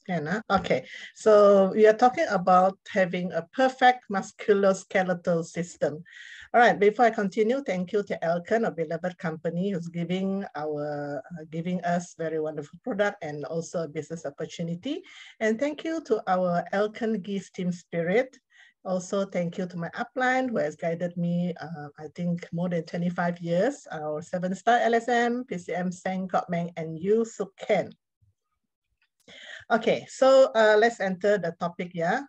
Okay, so we are talking about having a perfect musculoskeletal system. All right, before I continue, thank you to Elkan, a beloved company, who's giving us very wonderful product and also a business opportunity. And thank you to our Elkan Geese Team Spirit. Also, thank you to my upline who has guided me, I think, more than 25 years, our 7-star LSM, PCM, Seng, Kotmeng, and Yu Suk Ken. Okay, so let's enter the topic, yeah.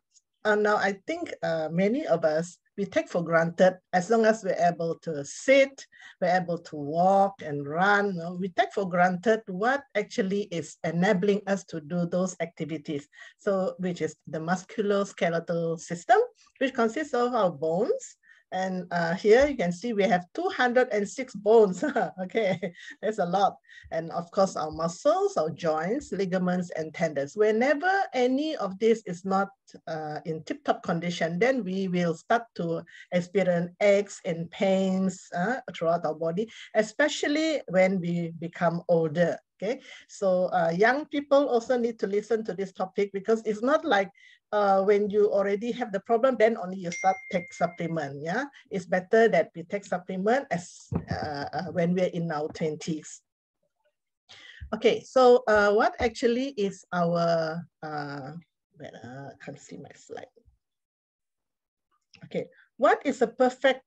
Now, I think many of us, we take for granted, as long as we're able to sit, we're able to walk and run, we take for granted what actually is enabling us to do those activities. So, which is the musculoskeletal system, which consists of our bones. And here you can see we have 206 bones. Okay, that's a lot. And of course, our muscles, our joints, ligaments, and tendons. Whenever any of this is not in tip-top condition, then we will start to experience aches and pains throughout our body, especially when we become older. Okay, so young people also need to listen to this topic, because it's not like when you already have the problem, then only you start take supplement. Yeah, it's better that we take supplement as when we're in our 20s. Okay, so what actually is our, I can't see my slide. Okay, what is a perfect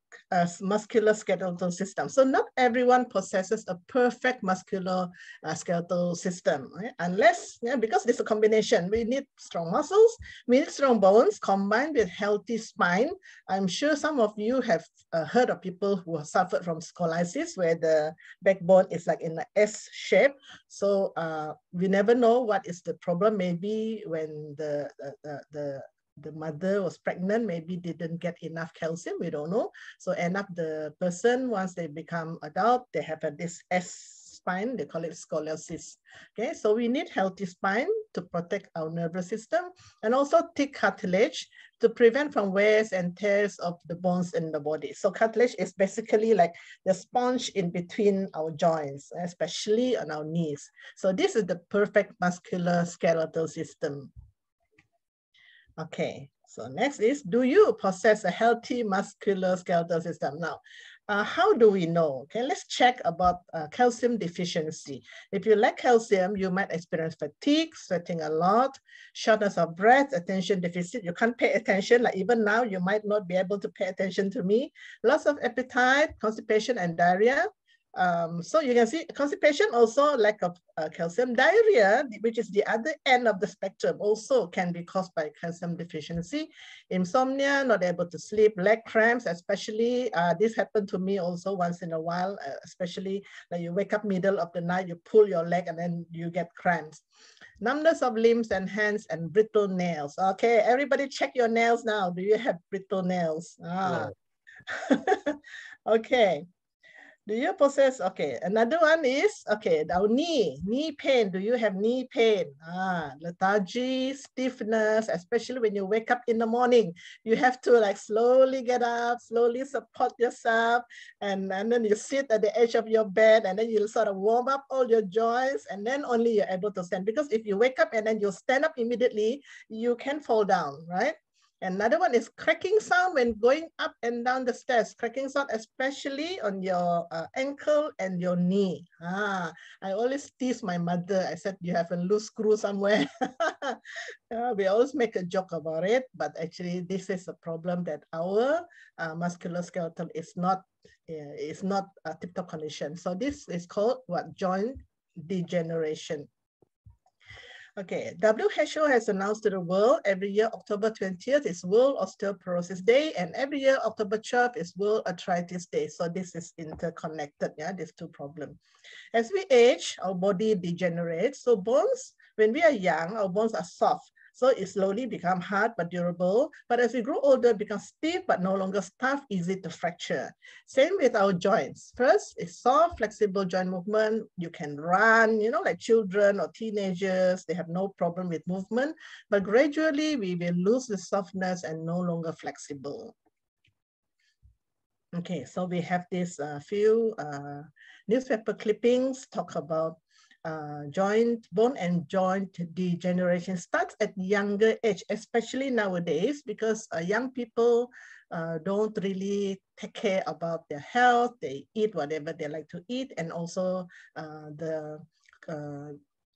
musculoskeletal system? So not everyone possesses a perfect musculoskeletal system, right? Unless, because it's a combination. We need strong muscles, we need strong bones combined with healthy spine. I'm sure some of you have heard of people who have suffered from scoliosis, where the backbone is like in an S shape. So we never know what is the problem. Maybe when the mother was pregnant, maybe didn't get enough calcium, we don't know. So end up the person, once they become adult, they have this S spine, they call it scoliosis. Okay, so we need healthy spine to protect our nervous system, and also thick cartilage to prevent from wears and tears of the bones in the body. So cartilage is basically like the sponge in between our joints, especially on our knees. So this is the perfect musculoskeletal system. Okay, so next is, do you possess a healthy musculoskeletal system? Now, how do we know? Okay, let's check about calcium deficiency. If you lack calcium, you might experience fatigue, sweating a lot, shortness of breath, attention deficit. You can't pay attention, like even now, you might not be able to pay attention to me. Loss of appetite, constipation, and diarrhea. So you can see constipation, also lack of calcium. Diarrhea, which is the other end of the spectrum, also can be caused by calcium deficiency. Insomnia, not able to sleep, leg cramps, especially this happened to me also once in a while, especially like you wake up middle of the night, you pull your leg and then you get cramps. Numbness of limbs and hands, and brittle nails. Okay, everybody check your nails now. Do you have brittle nails? No. Okay. Do you possess, okay, another one is, okay, our knee pain. Do you have knee pain? Lethargy, stiffness, especially when you wake up in the morning. You have to like slowly get up, slowly support yourself, and then you sit at the edge of your bed, and then you sort of warm up all your joints, and then only you're able to stand. Because if you wake up and then you stand up immediately, you can fall down, right? Another one is cracking sound when going up and down the stairs. Cracking sound, especially on your ankle and your knee. I always tease my mother. I said, you have a loose screw somewhere. We always make a joke about it, but actually this is a problem that our musculoskeletal is not a tip-top condition. So this is called what? Joint degeneration. Okay, WHO has announced to the world every year October 20th is World Osteoporosis Day, and every year October 12th is World Arthritis Day. So this is interconnected, yeah, these two problems. As we age, our body degenerates. So bones, when we are young, our bones are soft. So it slowly becomes hard but durable. But as we grow older, it becomes stiff but no longer tough, easy to fracture. Same with our joints. First, it's soft, flexible joint movement. You can run, like children or teenagers, they have no problem with movement. But gradually, we will lose the softness and no longer flexible. Okay, so we have this few newspaper clippings talk about bone and joint degeneration starts at younger age, especially nowadays, because young people don't really take care about their health. They eat whatever they like to eat, and also the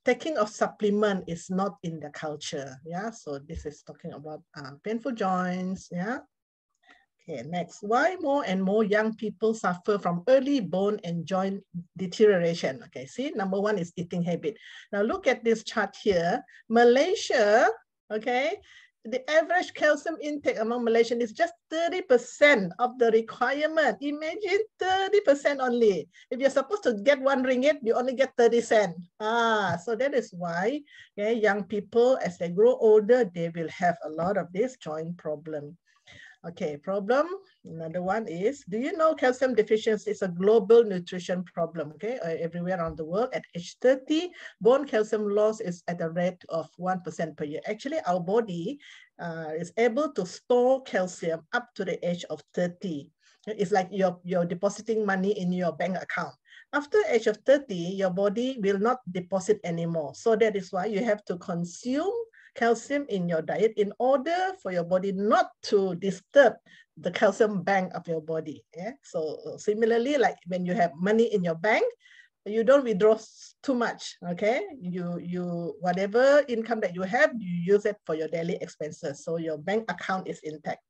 taking of supplement is not in the culture. Yeah, so this is talking about painful joints. Yeah. Okay, next. Why more and more young people suffer from early bone and joint deterioration? Okay, see, number one is eating habit. Now look at this chart here. Malaysia, okay, the average calcium intake among Malaysians is just 30% of the requirement. Imagine 30% only. If you're supposed to get RM1, you only get 30 cents. So that is why, okay, young people, as they grow older, they will have a lot of this joint problem. Okay, problem. Another one is, do you know calcium deficiency is a global nutrition problem, okay? Everywhere around the world. At age 30, bone calcium loss is at a rate of 1% per year. Actually, our body is able to store calcium up to the age of 30. It's like you're depositing money in your bank account. After age of 30, your body will not deposit anymore. So that is why you have to consume calcium in your diet in order for your body not to disturb the calcium bank of your body. Yeah. So similarly, like when you have money in your bank, you don't withdraw too much. Okay. You whatever income that you have, you use it for your daily expenses. So your bank account is intact.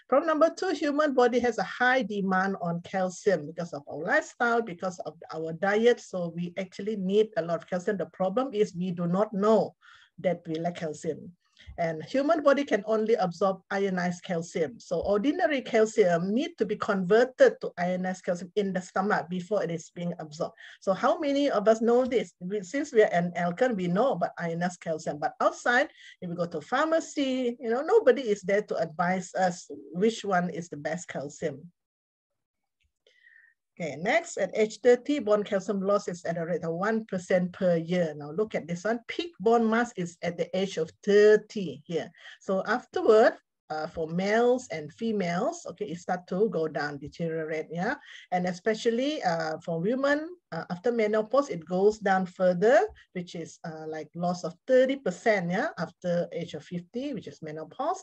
Problem number two, human body has a high demand on calcium because of our lifestyle, because of our diet. So we actually need a lot of calcium. The problem is we do not know that we lack calcium. And human body can only absorb ionized calcium. So ordinary calcium need to be converted to ionized calcium in the stomach before it is being absorbed. So how many of us know this? Since we are an alkaline, we know about ionized calcium. But outside, if we go to pharmacy, you know, nobody is there to advise us which one is the best calcium. Okay, next, at age 30, bone calcium loss is at a rate of 1% per year. Now look at this one. Peak bone mass is at the age of 30 here. So afterward, for males and females, okay, it starts to go down, deteriorate, yeah? And especially for women, after menopause, it goes down further, which is like loss of 30%, yeah, after age of 50, which is menopause.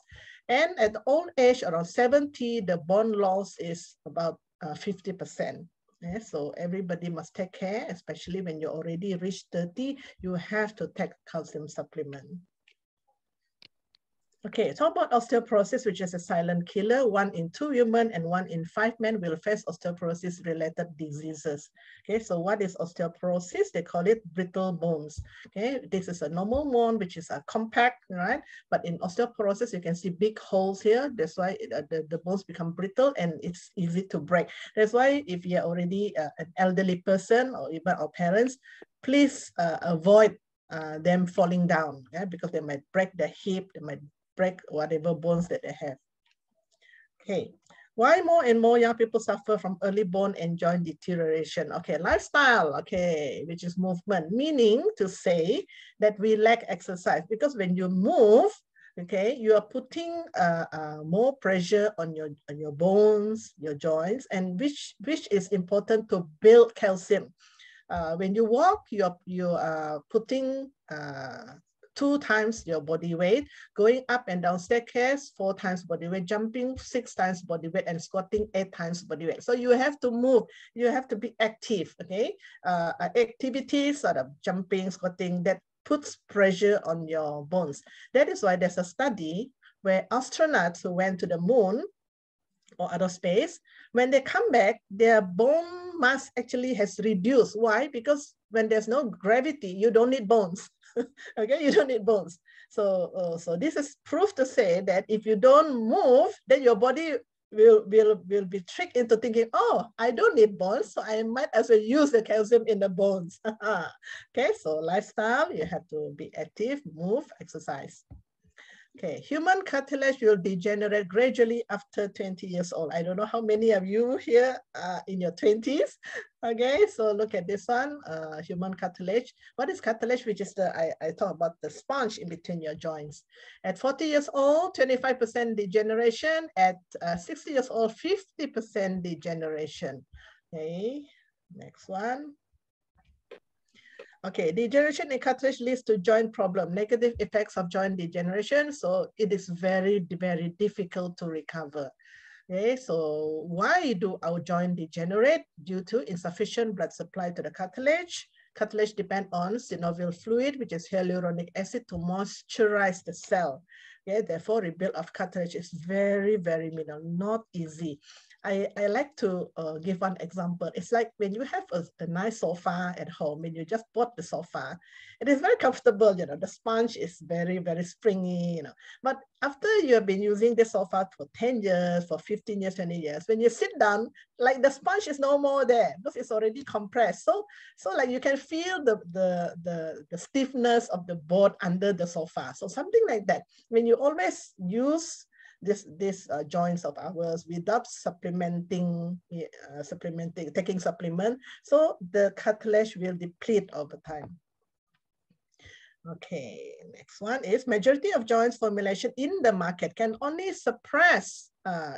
And at old age, around 70, the bone loss is about 50%. Yeah, so everybody must take care, especially when you already reached 30, you have to take calcium supplement. Okay, talk about osteoporosis, which is a silent killer. 1 in 2 women and 1 in 5 men will face osteoporosis-related diseases. Okay, so what is osteoporosis? They call it brittle bones. Okay, this is a normal bone, which is a compact, right? But in osteoporosis, you can see big holes here. That's why the bones become brittle and it's easy to break. That's why if you're already an elderly person or even our parents, please avoid them falling down, yeah, because they might break the hip, they might break whatever bones that they have. Okay, why more and more young people suffer from early bone and joint deterioration? Okay, lifestyle, okay, which is movement, meaning to say that we lack exercise, because when you move, okay, you are putting more pressure on your bones, your joints, and which is important to build calcium. When you walk, you are putting 2 times your body weight, going up and down staircase 4 times body weight, jumping 6 times body weight, and squatting 8 times body weight. So you have to move, you have to be active, okay? Activities, sort of jumping, squatting, that puts pressure on your bones. That is why there's a study where astronauts who went to the moon or outer space, when they come back, their bone mass actually has reduced. Why? Because when there's no gravity, you don't need bones. Okay, you don't need bones. So, so this is proof to say that if you don't move, then your body will be tricked into thinking, oh, I don't need bones, so I might as well use the calcium in the bones. Okay, so lifestyle, you have to be active, move, exercise. Okay, human cartilage will degenerate gradually after 20 years old. I don't know how many of you here are in your 20s. Okay, so look at this one, human cartilage. What is cartilage? Which is I talk about the sponge in between your joints. At 40 years old, 25% degeneration. At 60 years old, 50% degeneration. Okay, next one. Okay, degeneration in cartilage leads to joint problem, negative effects of joint degeneration. So it is very, very difficult to recover. Okay, so why do our joint degenerate? Due to insufficient blood supply to the cartilage. Cartilage depend on synovial fluid, which is hyaluronic acid, to moisturize the cell. Okay, therefore, rebuild of cartilage is very, very minimal, not easy. I like to give one example. It's like when you have a nice sofa at home, and you just bought the sofa, it is very comfortable, you know, the sponge is very, very springy, you know. But after you have been using the sofa for 10 years, for 15 years, 20 years, when you sit down, like the sponge is no more there because it's already compressed. So like you can feel the stiffness of the board under the sofa. So something like that. When you always use this joints of ours without supplementing, taking supplement, so the cartilage will deplete over time. Okay, next one is majority of joints formulation in the market can only suppress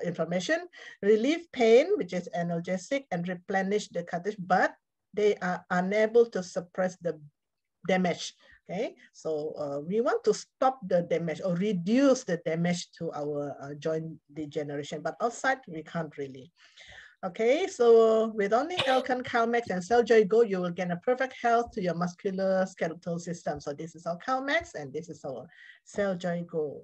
inflammation, relieve pain, which is analgesic, and replenish the cartilage, but they are unable to suppress the damage. Okay, so we want to stop the damage or reduce the damage to our joint degeneration, but outside we can't really. Okay, so with only Alkan, CalMax, and CellJoy Go, you will get a perfect health to your musculoskeletal system. So this is our CalMax, and this is our CellJoy Go.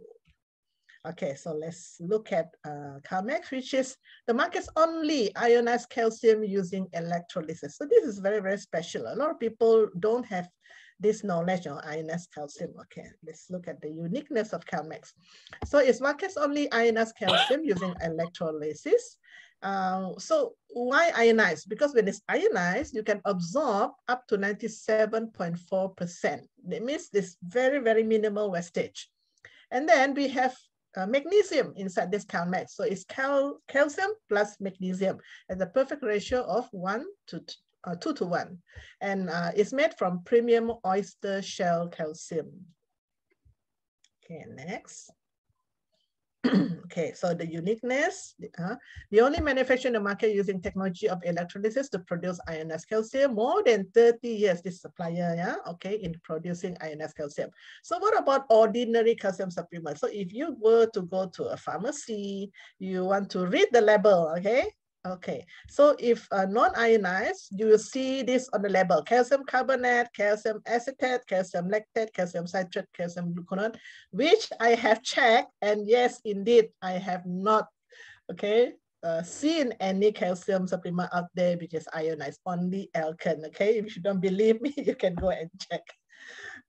Okay, so let's look at CalMax, which is the market's only ionized calcium using electrolysis. So this is very, very special. A lot of people don't have this knowledge of ionized calcium. Okay, let's look at the uniqueness of CalMax. So it's market's only ionized calcium using electrolysis. So why ionized? Because when it's ionized, you can absorb up to 97.4%. That means this very, very minimal wastage. And then we have magnesium inside this CalMax. So it's calcium plus magnesium at the perfect ratio of 2 to 1. And it's made from premium oyster shell calcium. Okay, next. Okay, so the uniqueness, the only manufacturer in the market using technology of electrolysis to produce ionized calcium, more than 30 years, this supplier, yeah, okay, in producing ionized calcium. So what about ordinary calcium supplements? So if you were to go to a pharmacy, you want to read the label, okay? Okay, so if non-ionized, you will see this on the label: calcium carbonate, calcium acetate, calcium lactate, calcium citrate, calcium gluconate, which I have checked, and yes, indeed, I have not, okay, seen any calcium supplement out there which is ionized, only Alkan, okay? If you don't believe me, you can go and check.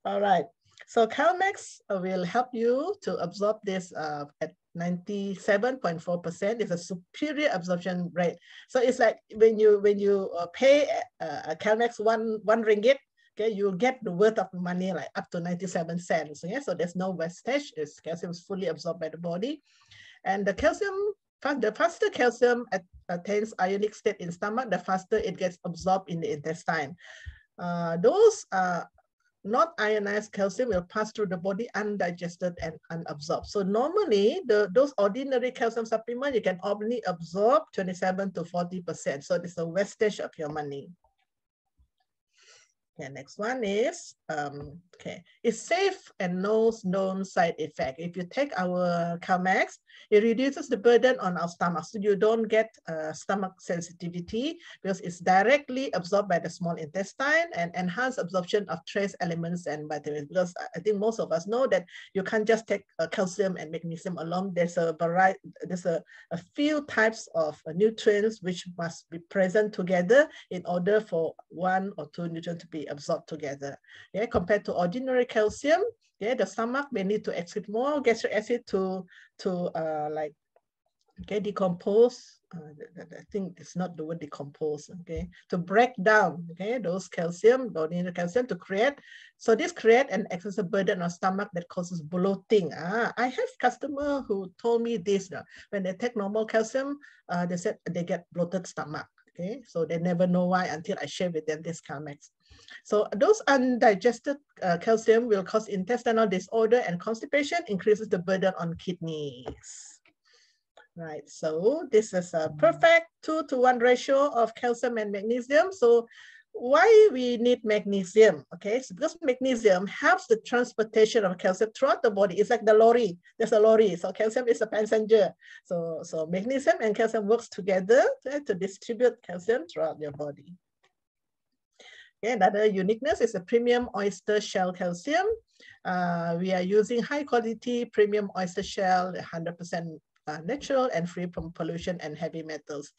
All right, so CalMax will help you to absorb this at 97.4%. Is a superior absorption rate. So it's like when you pay a CalMax one ringgit, okay, you'll get the worth of money like up to 97 cents. Okay, so there's no wastage. It's calcium is fully absorbed by the body, and the faster calcium attains ionic state in stomach, the faster it gets absorbed in the intestine. Those not ionized calcium will pass through the body undigested and unabsorbed. So normally, those ordinary calcium supplements, you can only absorb 27 to 40%. So it's a wastage of your money. Okay, next one is, okay, it's safe and no known side effect. If you take our CalMax, it reduces the burden on our stomach. So you don't get stomach sensitivity because it's directly absorbed by the small intestine and enhance absorption of trace elements and vitamins. Because I think most of us know that you can't just take calcium and magnesium alone. There's a variety, there's a few types of nutrients which must be present together in order for one or two nutrients to be absorbed together. Yeah, compared to ordinary calcium, yeah, the stomach may need to excrete more gastric acid to like, okay, decompose. I think it's not the word decompose, okay, to break down, okay, those calcium, the ordinary calcium to create. So this create an excessive burden on stomach that causes bloating. I have customer who told me this. When they take normal calcium, they said they get bloated stomach. Okay, so they never know why until I share with them this CalMax. So those undigested calcium will cause intestinal disorder and constipation, increases the burden on kidneys. Right, so this is a perfect 2 to 1 ratio of calcium and magnesium. So why we need magnesium? Okay, so because magnesium helps the transportation of calcium throughout the body. It's like the lorry. There's a lorry, so calcium is a passenger. So magnesium and calcium works together to distribute calcium throughout your body. Okay, another uniqueness is the premium oyster shell calcium. We are using high quality premium oyster shell, 100% natural and free from pollution and heavy metals.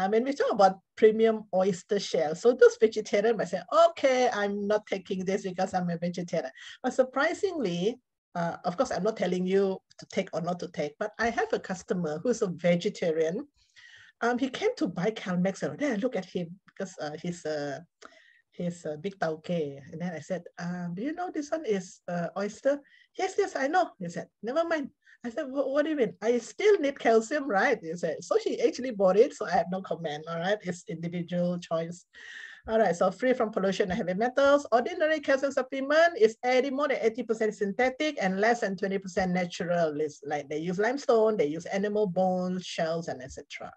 When we talk about premium oyster shell, so those vegetarians might say, okay, I'm not taking this because I'm a vegetarian. But surprisingly, of course, I'm not telling you to take or not to take, but I have a customer who's a vegetarian. He came to buy Calmex, and then I look at him because he's a big tauke. And then I said, do you know this one is oyster? Yes, yes, I know. He said, never mind. I said, what do you mean? I still need calcium, right? He said, so she actually bought it, so I have no comment, all right? It's individual choice. All right, so free from pollution and heavy metals. Ordinary calcium supplement is more than 80% synthetic and less than 20% natural. It's like they use limestone, they use animal bones, shells, and etc.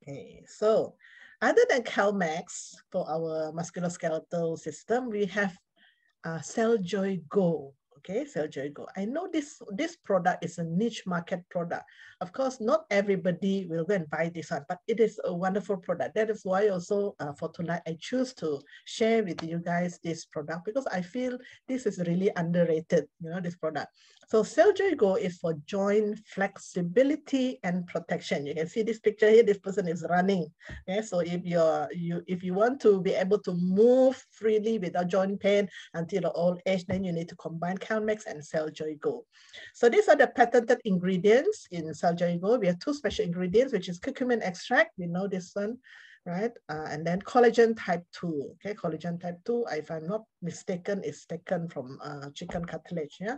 Okay, so other than Calmex for our musculoskeletal system, we have Celljoy Go. Okay, Celljoy Go. I know this product is a niche market product. Of course, not everybody will go and buy this one, but it is a wonderful product. That is why also for tonight, I choose to share with you guys this product because I feel this is really underrated, this product. So Celljoy Go is for joint flexibility and protection. You can see this picture here, this person is running. Okay, so if you want to be able to move freely without joint pain until old age, then you need to combine Calmex and Celljoy Go. So these are the patented ingredients in Celljoy Go. We have two special ingredients, which is curcumin extract. We know this one, right? And then collagen type 2. Okay, collagen type 2, if I'm not mistaken, is taken from chicken cartilage. Yeah.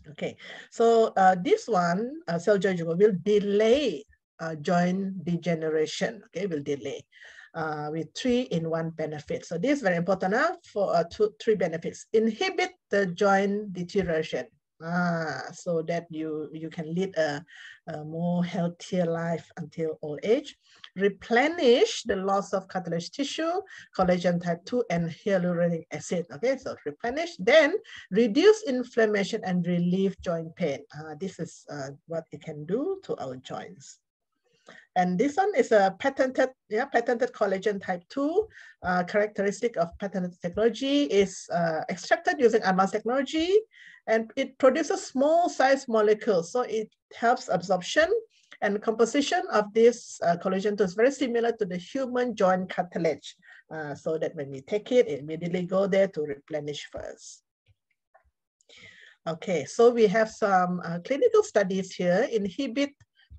Okay, so this one, Celljoy Go, will delay joint degeneration. Okay, will delay. With 3-in-1 benefits. So this is very important for 3 benefits. Inhibit the joint deterioration. So that you can lead a more healthier life until old age. Replenish the loss of cartilage tissue, collagen type 2, and hyaluronic acid. Okay, so replenish, then reduce inflammation and relieve joint pain. This is what it can do to our joints. And this one is a patented collagen type 2. Characteristic of patented technology is extracted using advanced technology, and it produces small size molecules. So it helps absorption and composition of this collagen 2 is very similar to the human joint cartilage. So that when we take it, it immediately go there to replenish first. Okay, so we have some clinical studies here. Inhibit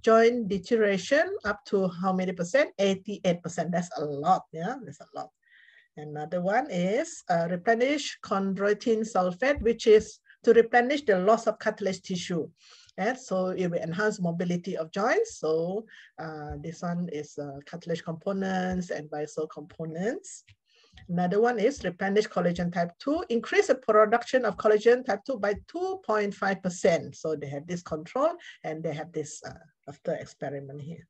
joint deterioration up to how many percent? 88%. That's a lot. Yeah, that's a lot. Another one is replenish chondroitin sulfate, which is to replenish the loss of cartilage tissue. And so it will enhance mobility of joints. So this one is cartilage components and visceral components. Another one is replenish collagen type 2, increase the production of collagen type 2 by 2.5%. So they have this control and they have this after experiment here.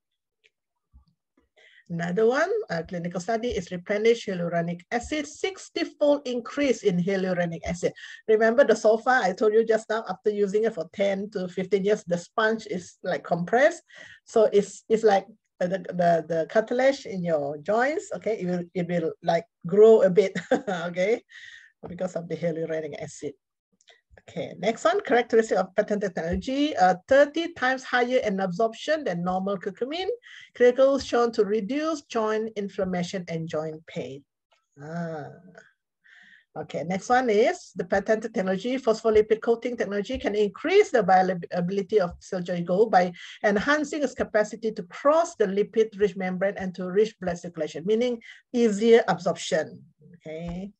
Another one, clinical study is replenish hyaluronic acid, 60-fold increase in hyaluronic acid. Remember the sofa I told you just now, after using it for 10 to 15 years, the sponge is like compressed. So it's like the cartilage in your joints, okay, it will like grow a bit, okay, because of the hyaluronic acid. Okay, next one, characteristic of patented technology, 30 times higher in absorption than normal curcumin. Clinical shown to reduce joint inflammation and joint pain. Okay, next one is the patented technology, phospholipid coating technology can increase the bioavailability of Celljoy Go by enhancing its capacity to cross the lipid-rich membrane and to reach blood circulation, meaning easier absorption. Okay.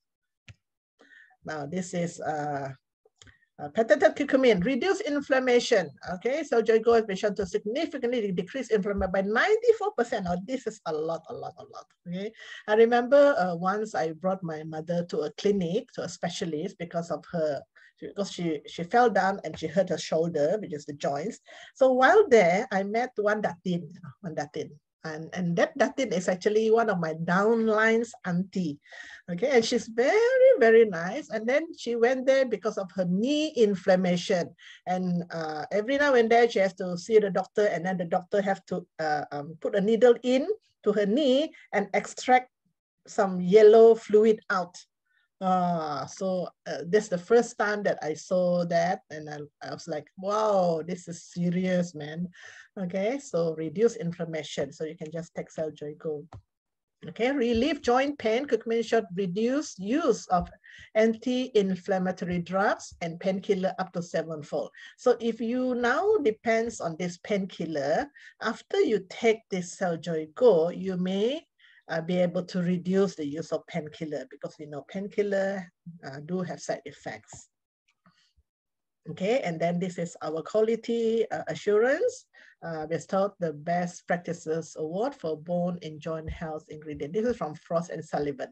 Now this is patented curcumin, reduce inflammation. Okay, so Celljoy Go has been shown to significantly decrease inflammation by 94%. Now, this is a lot. Okay, I remember once I brought my mother to a clinic, to a specialist, because of her, because she fell down and she hurt her shoulder, which is the joints. So while there, I met one datin. And that Datin is actually one of my downlines auntie. Okay, and she's very, very nice. And then she went there because of her knee inflammation. And every now and then she has to see the doctor, and then the doctor have to put a needle in to her knee and extract some yellow fluid out. So this is the first time that I saw that, and I was like, wow, this is serious, man. Okay, so reduce inflammation. So you can just take Celljoy Go. Okay, relieve joint pain. Curcumin should reduce use of anti-inflammatory drugs and painkiller up to 7-fold. So if you now depends on this painkiller, after you take this Celljoy Go, you may be able to reduce the use of painkiller, because we know painkiller do have side effects. Okay, and then this is our quality assurance. Bestowed the Best Practices Award for Bone and Joint Health ingredient. This is from Frost and Sullivan.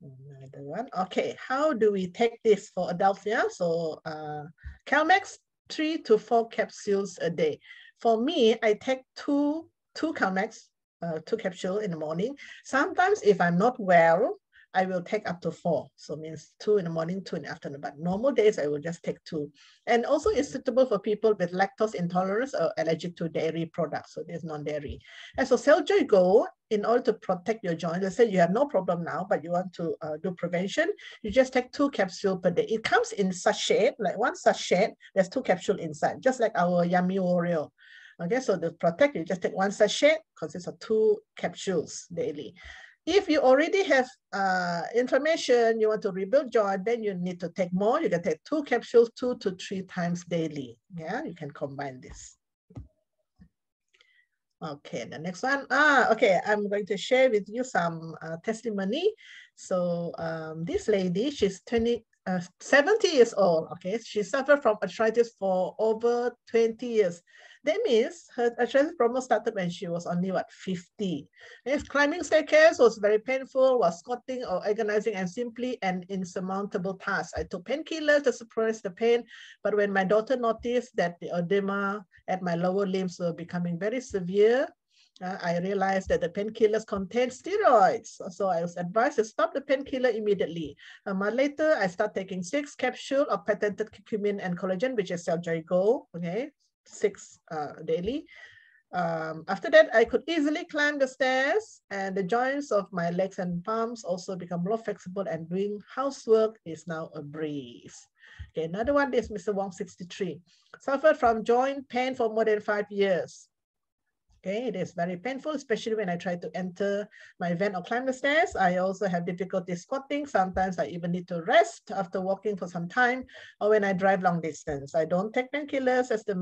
Another one. Okay, how do we take this for adults? Yeah, so Calmex 3 to 4 capsules a day. For me, I take two Calmex, 2 capsules in the morning. Sometimes if I'm not well, I will take up to 4. So means 2 in the morning, 2 in the afternoon. But normal days, I will just take 2. And also it's suitable for people with lactose intolerance or allergic to dairy products. So there's non-dairy. And so Celljoy Go, in order to protect your joint, let's say you have no problem now, but you want to do prevention, you just take 2 capsules per day. It comes in sachet, like one sachet, there's 2 capsules inside, just like our Yummy Oreo. Okay, so to protect, you just take 1 sachet, consists of 2 capsules daily. If you already have inflammation, you want to rebuild joint, then you need to take more. You can take 2 capsules 2 to 3 times daily. Yeah, you can combine this. Okay, the next one. Okay, I'm going to share with you some testimony. So this lady, she's 70 years old. Okay, she suffered from arthritis for over 20 years. That means her arthritis problem started when she was only, what, 50. If climbing staircase was very painful, was squatting or agonizing and simply an insurmountable task. I took painkillers to suppress the pain, but when my daughter noticed that the edema at my lower limbs were becoming very severe, I realized that the painkillers contain steroids. So I was advised to stop the painkiller immediately. A month later, I started taking 6 capsules of patented curcumin and collagen, which is Celljoy Go, okay, 6 daily. After that, I could easily climb the stairs, and the joints of my legs and palms also become more flexible, and doing housework is now a breeze. Okay, another one is Mr. Wong, 63. Suffered from joint pain for more than 5 years. Okay, it is very painful, especially when I try to enter my van or climb the stairs. I also have difficulty squatting. Sometimes I even need to rest after walking for some time, or when I drive long distance. I don't take painkillers as the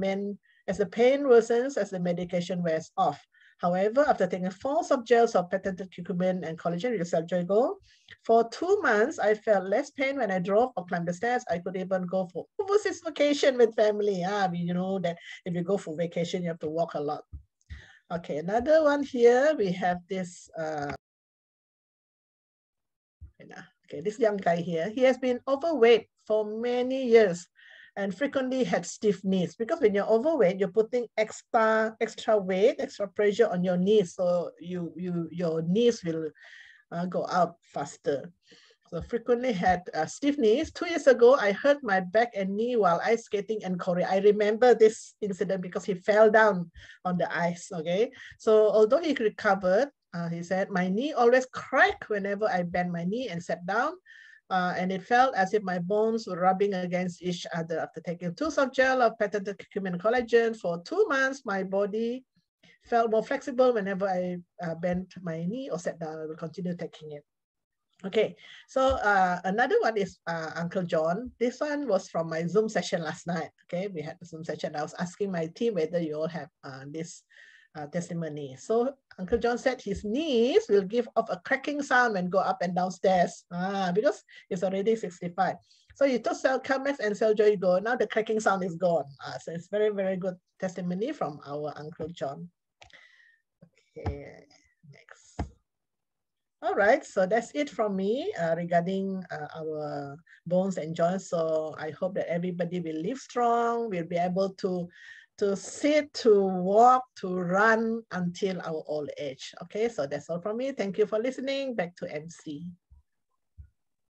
pain worsens as the medication wears off. However, after taking 4 soft gels of patented curcumin and collagen with Celljoy Go, for 2 months, I felt less pain when I drove or climbed the stairs. I could even go for overseas vacation with family. You know that if you go for vacation, you have to walk a lot. Okay, another one here, we have this, okay, this young guy here. He has been overweight for many years and frequently had stiff knees, because when you're overweight, you're putting extra weight, extra pressure on your knees, so your knees will go out faster. So frequently had stiff knees. 2 years ago, I hurt my back and knee while ice skating in Korea. I remember this incident because he fell down on the ice, okay? So although he recovered, he said, my knee always cracked whenever I bent my knee and sat down. And it felt as if my bones were rubbing against each other. After taking 2 soft gel of patented curcumin collagen for 2 months, my body felt more flexible whenever I bent my knee or sat down. I will continue taking it. Okay, so another one is Uncle John. This one was from my Zoom session last night. Okay, we had a Zoom session. I was asking my team whether you all have this testimony. So Uncle John said his knees will give off a cracking sound when go up and down stairs because he's already 65. So he took Calmex and Celljoy Go. Now the cracking sound is gone. So it's very, very good testimony from our Uncle John. Okay, next. All right, so that's it from me regarding our bones and joints. So I hope that everybody will live strong, will be able to to sit, to walk, to run until our old age. Okay, so that's all from me. Thank you for listening. Back to MC.